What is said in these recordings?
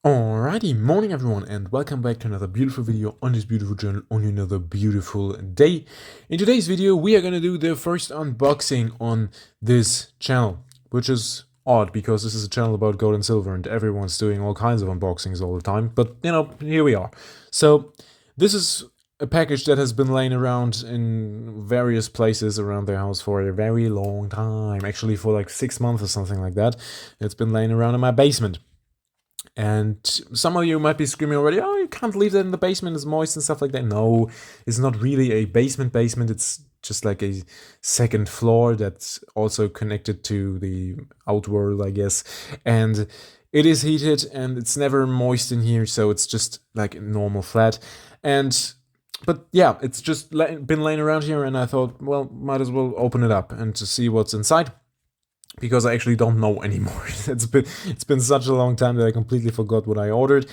Alrighty, morning everyone, and welcome back to another beautiful video on this beautiful channel on another beautiful day. In today's video we are going to do the first unboxing on this channel, which is odd because this is a channel about gold and silver and everyone's doing all kinds of unboxings all the time, but you know, here we are. So this is a package that has been laying around in various places around the house for a very long time, actually for like 6 months or something like that. It's been laying around in my basement. And some of you might be screaming already, oh, you can't leave that in the basement, it's moist and stuff like that. No, it's not really a basement, it's just like a second floor that's also connected to the outworld, I guess. And it is heated and it's never moist in here, so it's just like a normal flat. But yeah, it's just been laying around here, and I thought, well, might as well open it up and to see what's inside, because I actually don't know anymore. It's been such a long time that I completely forgot what I ordered.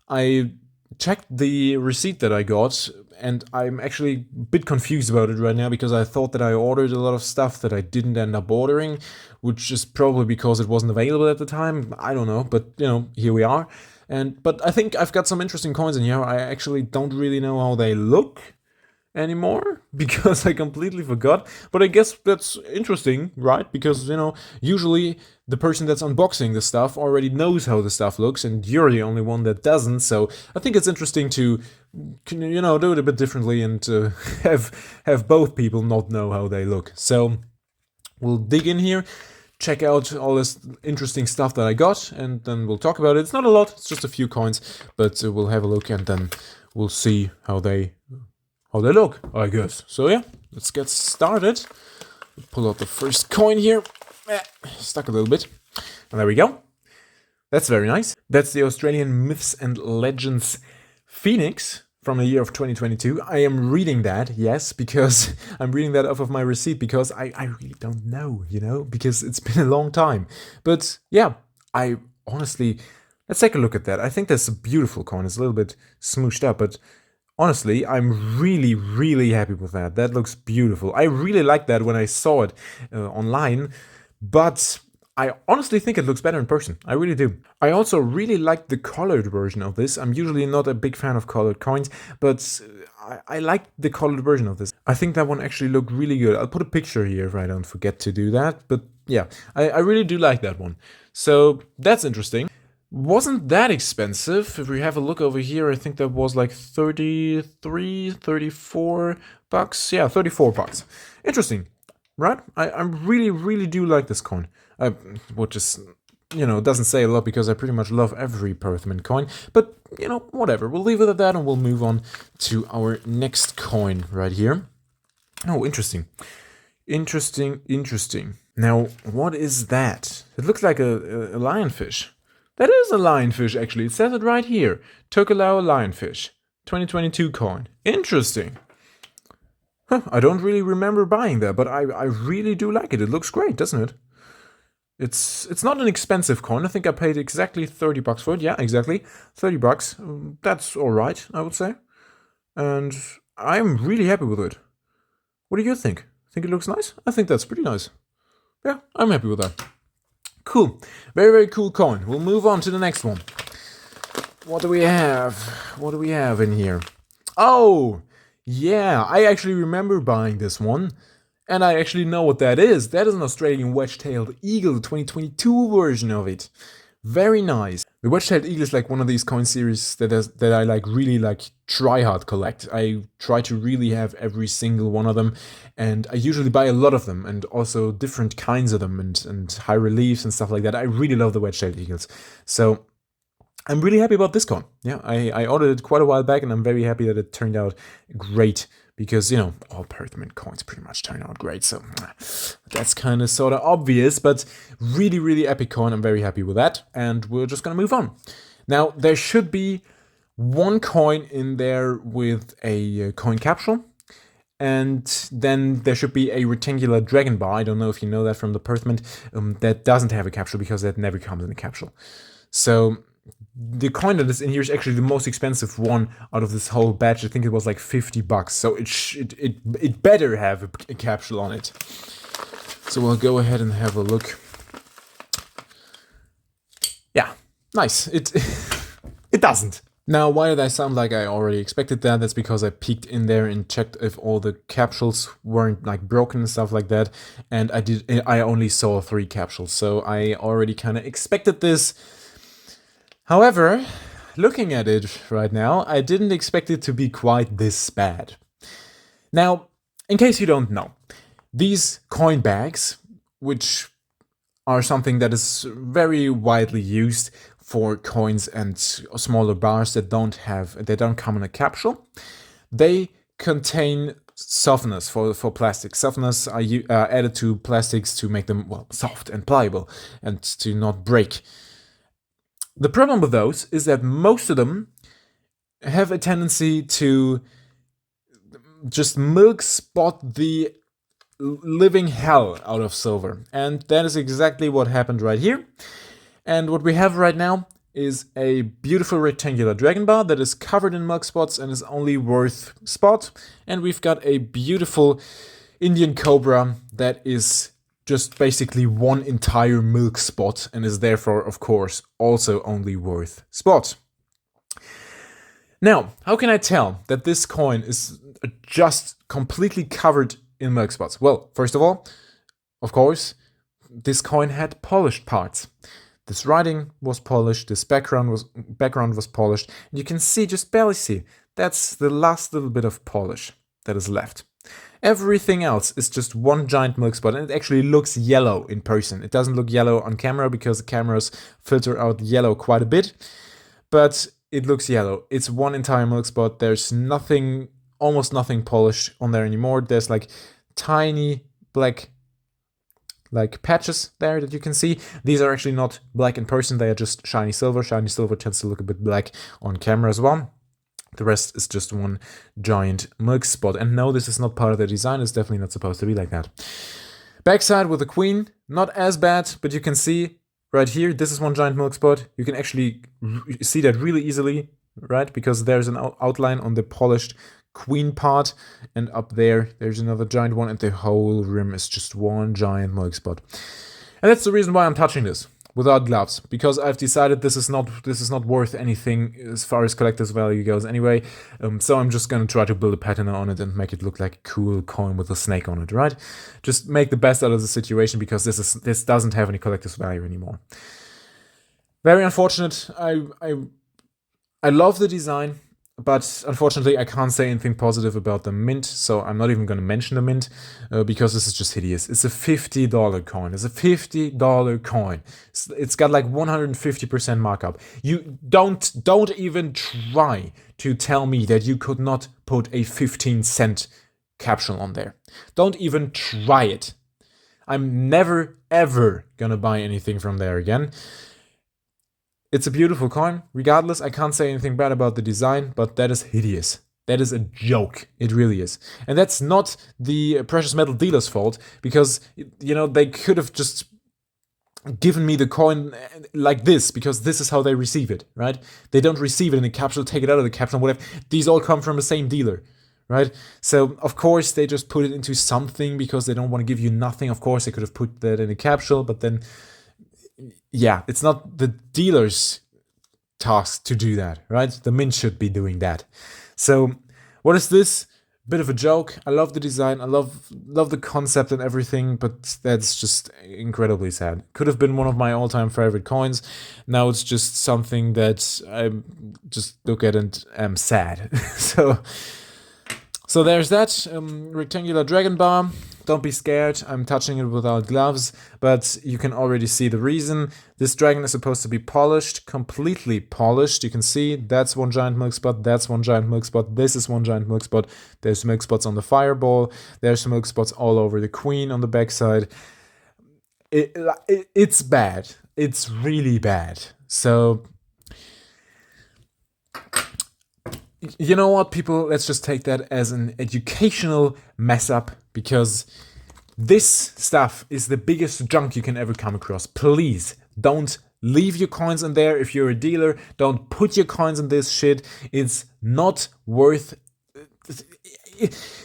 I checked the receipt that I got, and I'm actually a bit confused about it right now because I thought that I ordered a lot of stuff that I didn't end up ordering, which is probably because it wasn't available at the time. I don't know, but you know, here we are. But I think I've got some interesting coins in here. I actually don't really know how they look anymore because I completely forgot, but I guess that's interesting, right? Because, you know, usually the person that's unboxing the stuff already knows how the stuff looks and you're the only one that doesn't, so I think it's interesting to, you know, do it a bit differently and have both people not know how they look. So we'll dig in here, check out all this interesting stuff that I got, and then we'll talk about it. It's not a lot, it's just a few coins, but we'll have a look and then we'll see how they look, I guess. So yeah, let's get started. Pull out the first coin here. Stuck a little bit. And there we go. That's very nice. That's the Australian Myths and Legends Phoenix from the year of 2022. I am reading that, yes, because I'm reading that off of my receipt because I really don't know, you know, because it's been a long time. But yeah, I honestly, let's take a look at that. I think that's a beautiful coin. It's a little bit smooshed up, but honestly, I'm really happy with that. That looks beautiful. I really liked that when I saw it online, but I honestly think it looks better in person. I really do. I also really like the colored version of this. I'm usually not a big fan of colored coins, but I like the colored version of this. I think that one actually looked really good. I'll put a picture here if I don't forget to do that, but yeah, I really do like that one. So that's interesting. Wasn't that expensive. If we have a look over here, I think that was like 33, 34 bucks. Yeah, 34 bucks. Interesting, right? I really do like this coin. Which is, you know, doesn't say a lot because I pretty much love every Perthman coin. But, you know, whatever. We'll leave it at that and we'll move on to our next coin right here. Oh, interesting. Interesting. Now, what is that? It looks like a lionfish. That is a lionfish, actually. It says it right here. Tokelau lionfish. 2022 coin. Interesting. Huh, I don't really remember buying that, but I really do like it. It looks great, doesn't it? It's not an expensive coin. I think I paid exactly 30 bucks for it. Yeah, exactly. 30 bucks. That's alright, I would say. And I'm really happy with it. What do you think? Think it looks nice? I think that's pretty nice. Yeah, I'm happy with that. Cool. Very cool coin. We'll move on to the next one. What do we have? What do we have in here? Oh, yeah. I actually remember buying this one. And I actually know what that is. That is an Australian wedge-tailed eagle, the 2022 version of it. Very nice. The wedge-tailed eagle is like one of these coin series that I like really like try hard collect. I try to really have every single one of them, and I usually buy a lot of them and also different kinds of them and high reliefs and stuff like that. I really love the wedge-tailed eagles. So I'm really happy about this coin. Yeah, I ordered it quite a while back and I'm very happy that it turned out great. Because, you know, all Perthman coins pretty much turn out great, so that's kind of sort of obvious, but really epic coin. I'm very happy with that, and we're just gonna move on. Now, there should be one coin in there with a coin capsule, and then there should be a rectangular dragon bar. I don't know if you know that from the Perthman, that doesn't have a capsule because that never comes in a capsule. So the coin that is in here is actually the most expensive one out of this whole batch. I think it was like 50 bucks, so it better have a capsule on it. So we'll go ahead and have a look. Yeah, nice. It doesn't. Now, why did I sound like I already expected that? That's because I peeked in there and checked if all the capsules weren't like broken and stuff like that. And I only saw 3 capsules, so I already kind of expected this. However, looking at it right now, I didn't expect it to be quite this bad. Now, in case you don't know, these coin bags, which are something that is very widely used for coins and smaller bars that don't come in a capsule, they contain softeners for plastic. Softeners are added to plastics to make them, well, soft and pliable and to not break. The problem with those is that most of them have a tendency to just milk spot the living hell out of silver. And that is exactly what happened right here. And what we have right now is a beautiful rectangular dragon bar that is covered in milk spots and is only worth spot. And we've got a beautiful Indian cobra that is just basically one entire milk spot and is therefore, of course, also only worth spot. Now, how can I tell that this coin is just completely covered in milk spots? Well, first of all, of course, this coin had polished parts. This writing was polished, this background was polished, and you can see, just barely see, that's the last little bit of polish that is left. Everything else is just one giant milk spot, and it actually looks yellow in person. It doesn't look yellow on camera because the cameras filter out yellow quite a bit, but it looks yellow. It's one entire milk spot. There's nothing, almost nothing polished on there anymore. There's like tiny black patches there that you can see. These are actually not black in person. They are just shiny silver. Shiny silver tends to look a bit black on camera as well. The rest is just one giant milk spot. And no, this is not part of the design. It's definitely not supposed to be like that. Backside with the queen, not as bad, but you can see right here, this is one giant milk spot. You can actually see that really easily, right? Because there's an outline on the polished queen part, and up there's another giant one, and the whole rim is just one giant milk spot. And that's the reason why I'm touching this without gloves, because I've decided this is not worth anything as far as collector's value goes anyway. So I'm just gonna try to build a pattern on it and make it look like a cool coin with a snake on it, right? Just make the best out of the situation, because this doesn't have any collector's value anymore. Very unfortunate. I love the design, but unfortunately I can't say anything positive about the mint, so I'm not even going to mention the mint, because this is just hideous. It's a $50 coin. It's a $50 coin. It's got like 150% markup. You don't even try to tell me that you could not put a 15-cent capsule on there. Don't even try it. I'm never ever gonna buy anything from there again. It's a beautiful coin. Regardless, I can't say anything bad about the design, but that is hideous. That is a joke. It really is. And that's not the precious metal dealer's fault, because, you know, they could have just given me the coin like this, because this is how they receive it, right? They don't receive it in a capsule, take it out of the capsule, whatever. These all come from the same dealer, right? So, of course, they just put it into something because they don't want to give you nothing. Of course, they could have put that in a capsule, but then, yeah, it's not the dealer's task to do that, right? The mint should be doing that. So, what is this? Bit of a joke. I love the design. I love the concept and everything, but that's just incredibly sad. Could have been one of my all-time favorite coins. Now it's just something that I just look at and am sad. So there's that rectangular dragon bar. Don't be scared, I'm touching it without gloves, but you can already see the reason. This dragon is supposed to be polished, completely polished. You can see that's one giant milk spot, that's one giant milk spot, this is one giant milk spot. There's milk spots on the fireball, there's milk spots all over the queen on the backside. It's bad. It's really bad. So, you know what, people? Let's just take that as an educational mess up, because this stuff is the biggest junk you can ever come across. Please don't leave your coins in there. If you're a dealer, don't put your coins in this shit. It's not worth.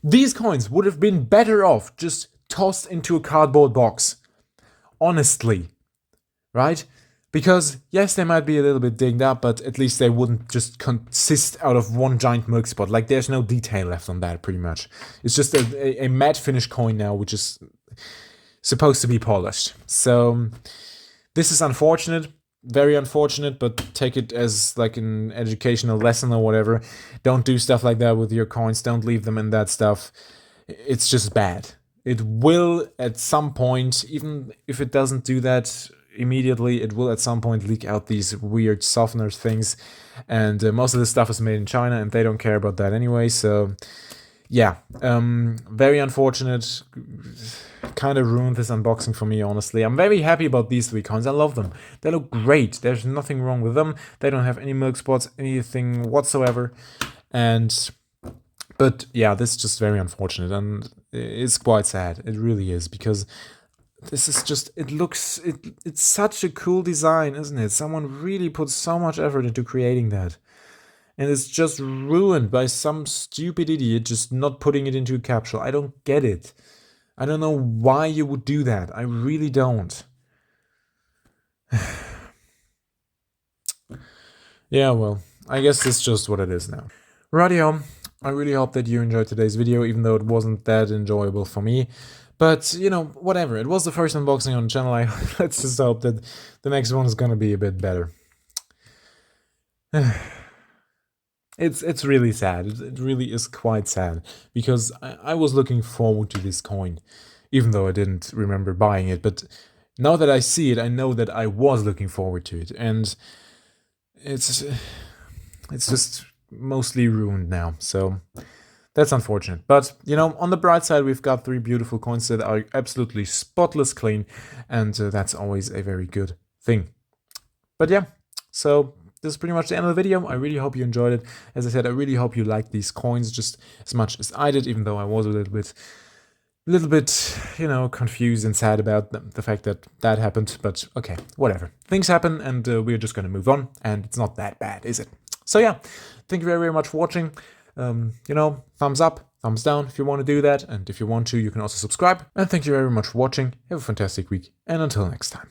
These coins would have been better off just tossed into a cardboard box. Honestly, right? Because, yes, they might be a little bit dinged up, but at least they wouldn't just consist out of one giant milk spot. Like, there's no detail left on that, pretty much. It's just a matte finish coin now, which is supposed to be polished. So, this is unfortunate. Very unfortunate, but take it as like an educational lesson or whatever. Don't do stuff like that with your coins. Don't leave them in that stuff. It's just bad. It will at some point, even if it doesn't do that immediately, it will at some point leak out these weird softener things. And most of this stuff is made in China, and they don't care about that anyway. So yeah, very unfortunate. Kind of ruined this unboxing for me, honestly. I'm very happy about these 3 coins. I love them. They look great. There's nothing wrong with them. They don't have any milk spots, anything whatsoever. But yeah, this is just very unfortunate, and it's quite sad. It really is, because this is just, it's such a cool design, isn't it? Someone really put so much effort into creating that. And it's just ruined by some stupid idiot just not putting it into a capsule. I don't get it. I don't know why you would do that. I really don't. Yeah, well, I guess it's just what it is now. Rightio, I really hope that you enjoyed today's video, even though it wasn't that enjoyable for me. But, you know, whatever. It was the first unboxing on the channel. Let's just hope that the next one is gonna be a bit better. It's really sad. It really is quite sad, because I was looking forward to this coin, even though I didn't remember buying it. But now that I see it, I know that I was looking forward to it, and it's just mostly ruined now. So that's unfortunate. But, you know, on the bright side, we've got 3 beautiful coins that are absolutely spotless clean, and that's always a very good thing. But yeah, so this is pretty much the end of the video. I really hope you enjoyed it. As I said, I really hope you liked these coins just as much as I did, even though I was a little bit, you know, confused and sad about the fact that that happened. But okay, whatever. Things happen, and we're just going to move on, and it's not that bad, is it? So yeah, thank you very, very much for watching. You know, thumbs up, thumbs down if you want to do that, and if you want to, you can also subscribe. And thank you very much for watching. Have a fantastic week, and until next time.